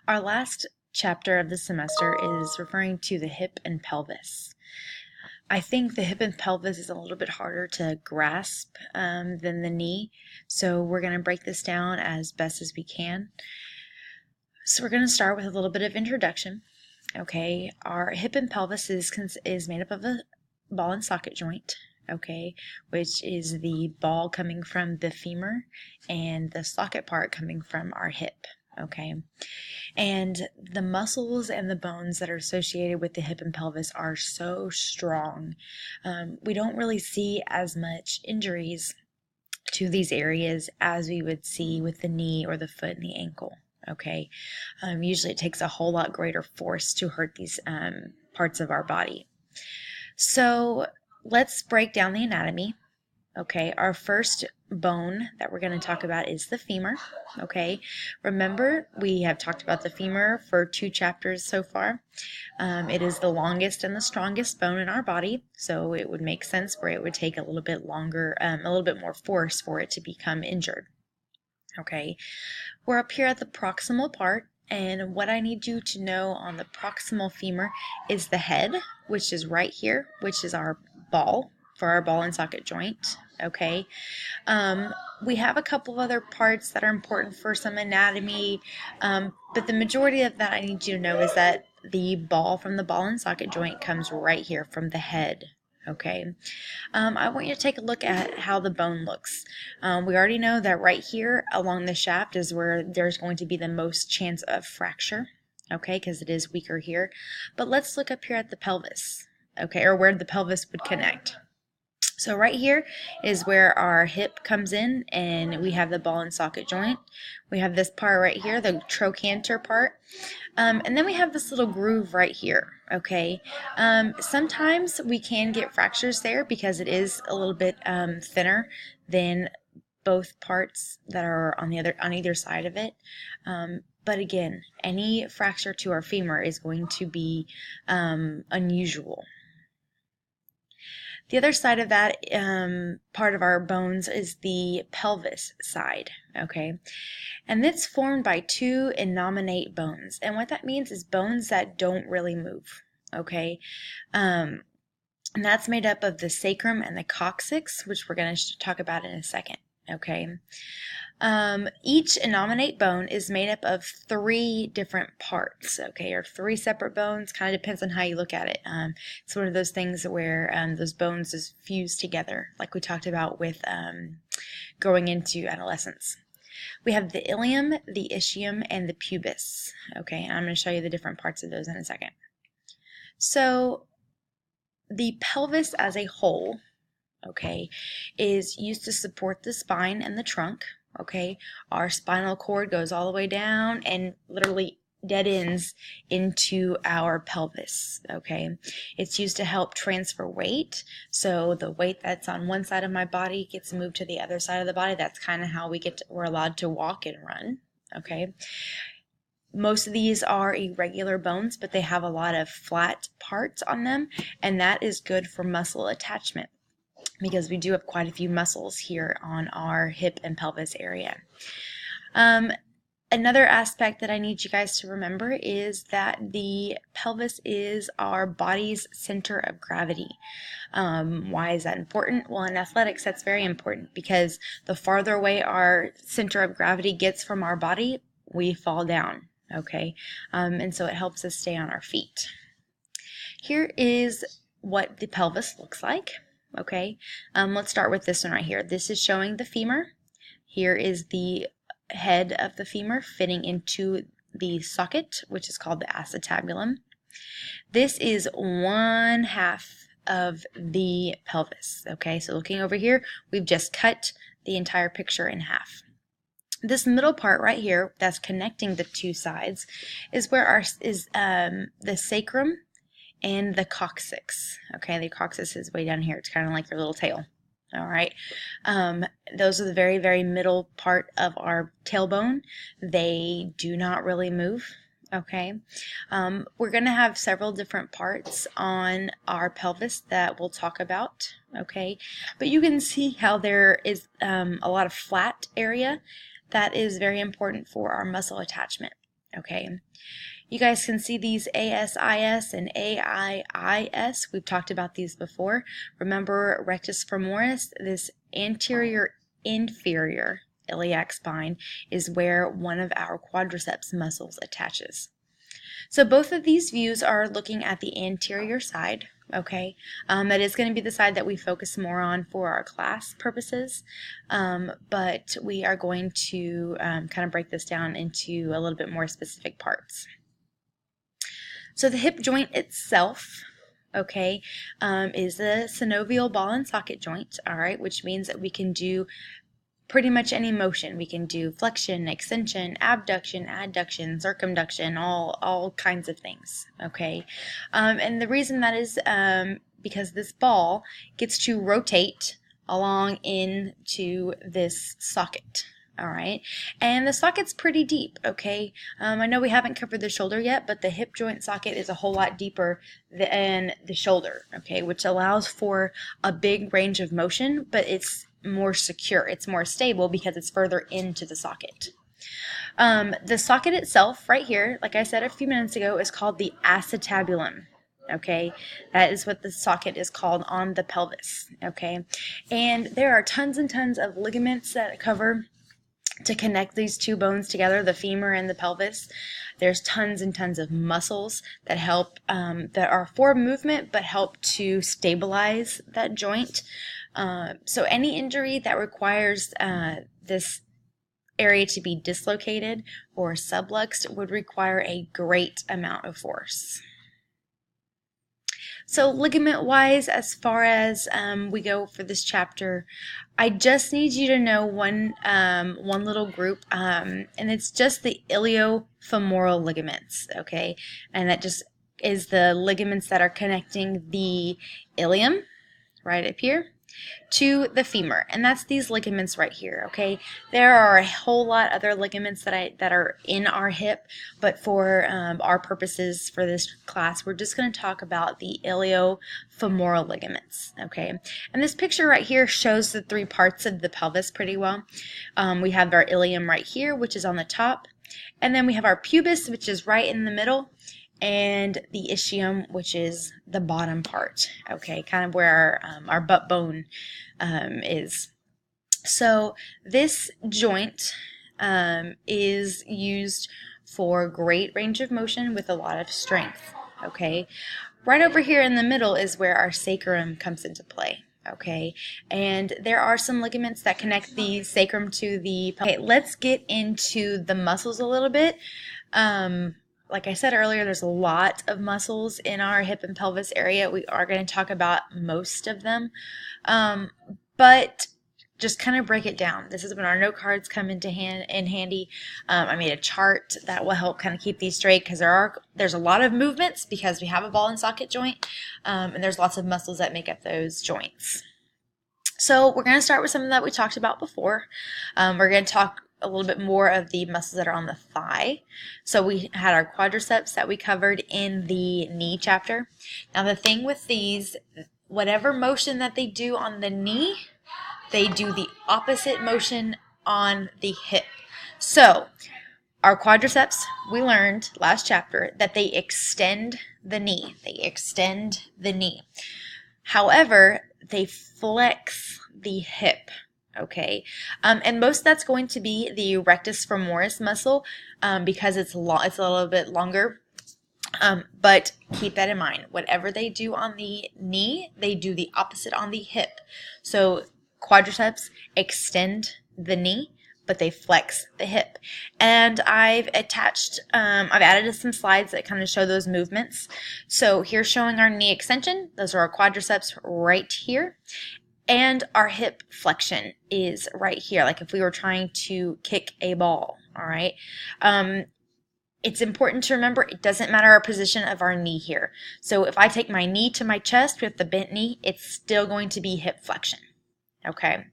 Our last chapter of the semester is referring to the hip and pelvis. I think the hip and pelvis is a little bit harder to grasp than the knee, so we're going to break this down as best as we can. So we're going to start with a little bit of introduction. Okay, our hip and pelvis is made up of a ball and socket joint. Okay, which is the ball coming from the femur and the socket part coming from our hip. Okay, and the muscles and the bones that are associated with the hip and pelvis are so strong. We don't really see as much injuries to these areas as we would see with the knee or the foot and the ankle. Okay, usually it takes a whole lot greater force to hurt these parts of our body. So let's break down the anatomy. Okay, our first bone that we're going to talk about is the femur. Okay, remember we have talked about the femur for 2 chapters so far. It is the longest and the strongest bone in our body, so it would make sense where it would take a little bit longer, a little bit more force for it to become injured. Okay, we're up here at the proximal part, and what I need you to know on the proximal femur is the head, which is right here, which is our ball for our ball and socket joint. Okay, we have a couple other parts that are important for some anatomy, but the majority of that I need you to know is that the ball from the ball and socket joint comes right here from the head. Okay, I want you to take a look at how the bone looks. We already know that right here along the shaft is where there's going to be the most chance of fracture, okay, because it is weaker here. But let's look up here at the pelvis, okay, or where the pelvis would connect. So right here is where our hip comes in, and we have the ball and socket joint. We have this part right here, the trochanter part, and then we have this little groove right here. Okay, sometimes we can get fractures there because it is a little bit thinner than both parts that are on either side of it. But again, any fracture to our femur is going to be unusual. The other side of that part of our bones is the pelvis side, okay? And it's formed by 2 innominate bones. And what that means is bones that don't really move, okay? And that's made up of the sacrum and the coccyx, which we're going to talk about in a second, okay? Each innominate bone is made up of 3 different parts, okay, or 3 separate bones. Kind of depends on how you look at it. It's one of those things where those bones is fused together, like we talked about with growing into adolescence. We have the ilium, the ischium, and the pubis, okay, and I'm going to show you the different parts of those in a second. So the pelvis as a whole, okay, is used to support the spine and the trunk. Okay, our spinal cord goes all the way down and literally dead ends into our pelvis. Okay, it's used to help transfer weight, so the weight that's on one side of my body gets moved to the other side of the body. That's kind of how we're allowed to walk and run. Okay, most of these are irregular bones, but they have a lot of flat parts on them, and that is good for muscle attachment, because we do have quite a few muscles here on our hip and pelvis area. Another aspect that I need you guys to remember is that the pelvis is our body's center of gravity. Why is that important? Well, in athletics, that's very important, because the farther away our center of gravity gets from our body, we fall down, okay? And so it helps us stay on our feet. Here is what the pelvis looks like. Okay, let's start with this one right here. This is showing the femur. Here is the head of the femur fitting into the socket, which is called the acetabulum. This is 1/2 of the pelvis. Okay, so looking over here, we've just cut the entire picture in half. This middle part right here that's connecting the 2 sides is where the sacrum and the coccyx. Okay, the coccyx is way down here. It's kind of like your little tail. All right, those are the very, very middle part of our tailbone. They do not really move. Okay, we're going to have several different parts on our pelvis that we'll talk about. Okay, but you can see how there is a lot of flat area that is very important for our muscle attachment. Okay. You guys can see these ASIS and AIIS. We've talked about these before. Remember, rectus femoris, this anterior inferior iliac spine, is where one of our quadriceps muscles attaches. So both of these views are looking at the anterior side, okay? That is going to be the side that we focus more on for our class purposes, but we are going to kind of break this down into a little bit more specific parts. So the hip joint itself, okay, is the synovial ball and socket joint, all right, which means that we can do pretty much any motion. We can do flexion, extension, abduction, adduction, circumduction, all kinds of things, okay? And the reason that is because this ball gets to rotate along into this socket, all right? And the socket's pretty deep, okay? I know we haven't covered the shoulder yet, but the hip joint socket is a whole lot deeper than the shoulder, okay, which allows for a big range of motion, but it's more secure, it's more stable because it's further into the socket. The socket itself right here, like I said a few minutes ago, is called the acetabulum. Okay, that is what the socket is called on the pelvis. Okay, and there are tons and tons of ligaments that cover to connect these two bones together, the femur and the pelvis. There's tons and tons of muscles that help, that are for movement but help to stabilize that joint. So any injury that requires this area to be dislocated or subluxed would require a great amount of force. So ligament-wise, as far as we go for this chapter, I just need you to know one little group, and it's just the iliofemoral ligaments, okay? And that just is the ligaments that are connecting the ilium, right up here, to the femur, and that's these ligaments right here, okay? There are a whole lot other ligaments that are in our hip, but for our purposes for this class, we're just going to talk about the iliofemoral ligaments, okay? And this picture right here shows the three parts of the pelvis pretty well. We have our ilium right here, which is on the top, and then we have our pubis, which is right in the middle, and the ischium, which is the bottom part, okay, kind of where our butt bone is. So this joint is used for great range of motion with a lot of strength, okay. Right over here in the middle is where our sacrum comes into play, okay, and there are some ligaments that connect the sacrum to the pelvis. Okay, let's get into the muscles a little bit. Like I said earlier, there's a lot of muscles in our hip and pelvis area. We are going to talk about most of them, but just kind of break it down. This is when our note cards come into handy. I made a chart that will help kind of keep these straight because there's a lot of movements because we have a ball and socket joint, and there's lots of muscles that make up those joints. So we're going to start with something that we talked about before. We're going to talk a little bit more of the muscles that are on the thigh. So we had our quadriceps that we covered in the knee chapter. Now the thing with these, whatever motion that they do on the knee, they do the opposite motion on the hip. So our quadriceps, we learned last chapter that they extend the knee. They extend the knee. However, they flex the hip. Okay, and most of that's going to be the rectus femoris muscle because it's a little bit longer. But keep that in mind. Whatever they do on the knee, they do the opposite on the hip. So quadriceps extend the knee, but they flex the hip. And I've added some slides that kind of show those movements. So here's showing our knee extension. Those are our quadriceps right here. And our hip flexion is right here, like if we were trying to kick a ball, all right? It's important to remember it doesn't matter our position of our knee here. So if I take my knee to my chest with the bent knee, it's still going to be hip flexion, okay?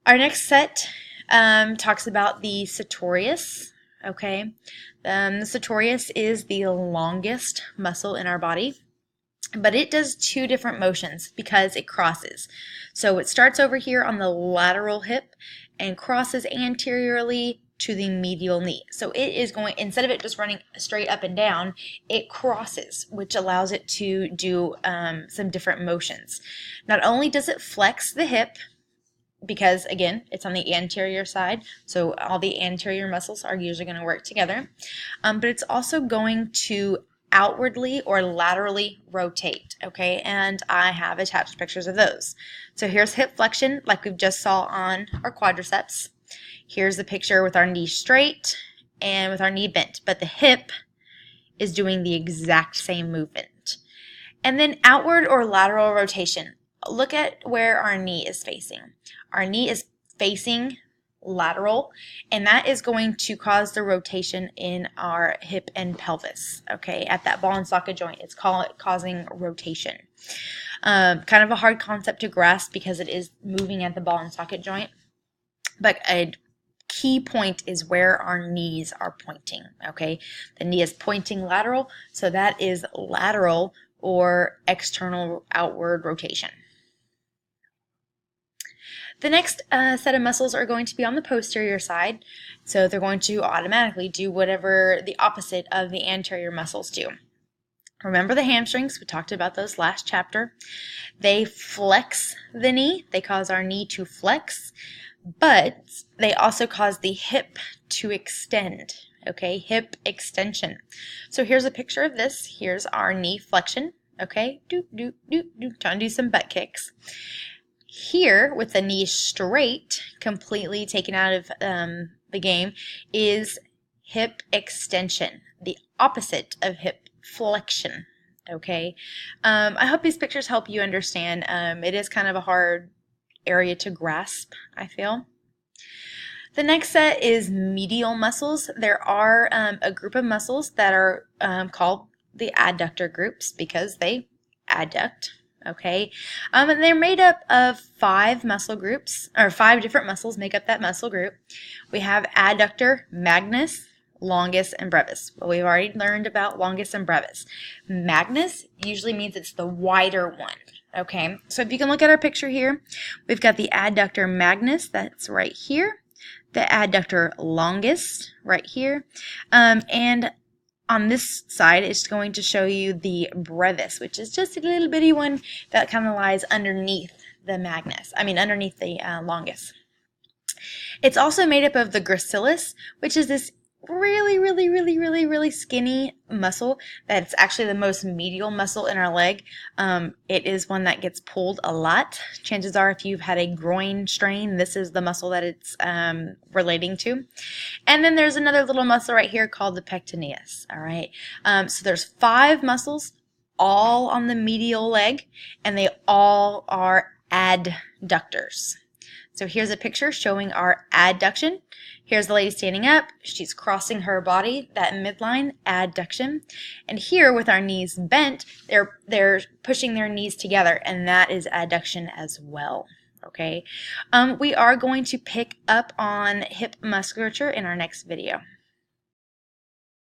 Our next set talks about the sartorius, okay? The sartorius is the longest muscle in our body. But it does two different motions because it crosses. So it starts over here on the lateral hip and crosses anteriorly to the medial knee. So it is going, instead of it just running straight up and down, it crosses, which allows it to do some different motions. Not only does it flex the hip, because again, it's on the anterior side, so all the anterior muscles are usually going to work together, but it's also going to outwardly or laterally rotate, okay? And I have attached pictures of those. So here's hip flexion, like we just saw on our quadriceps. Here's the picture with our knee straight and with our knee bent, but the hip is doing the exact same movement. And then outward or lateral rotation. Look at where our knee is facing. Our knee is facing lateral, and that is going to cause the rotation in our hip and pelvis, okay? At that ball and socket joint, it's causing rotation. Kind of a hard concept to grasp because it is moving at the ball and socket joint, but a key point is where our knees are pointing, okay? The knee is pointing lateral, so that is lateral or external outward rotation. The next set of muscles are going to be on the posterior side, so they're going to automatically do whatever the opposite of the anterior muscles do. Remember the hamstrings, we talked about those last chapter. They flex the knee, they cause our knee to flex, but they also cause the hip to extend, okay? Hip extension. So here's a picture of this. Here's our knee flexion, okay? Trying to do some butt kicks. Here, with the knee straight, completely taken out of the game, is hip extension, the opposite of hip flexion, okay? I hope these pictures help you understand. It is kind of a hard area to grasp, I feel. The next set is medial muscles. There are a group of muscles that are called the adductor groups because they adduct. Okay, and they're made up of 5 muscle groups, or 5 different muscles make up that muscle group. We have adductor magnus, longus, and brevis. Well, we've already learned about longus and brevis. Magnus usually means it's the wider one. Okay, so if you can look at our picture here, we've got the adductor magnus, that's right here, the adductor longus, right here, and on this side, it's going to show you the brevis, which is just a little bitty one that kind of lies underneath the magnus. Underneath the longus. It's also made up of the gracilis, which is this really skinny muscle that's actually the most medial muscle in our leg. It is one that gets pulled a lot. Chances are if you've had a groin strain, this is the muscle that it's relating to. And then there's another little muscle right here called the pectineus, all right? So there's 5 muscles all on the medial leg, and they all are adductors. So here's a picture showing our adduction. Here's the lady standing up. She's crossing her body, that midline, adduction. And here with our knees bent, they're pushing their knees together, and that is adduction as well. Okay. We are going to pick up on hip musculature in our next video.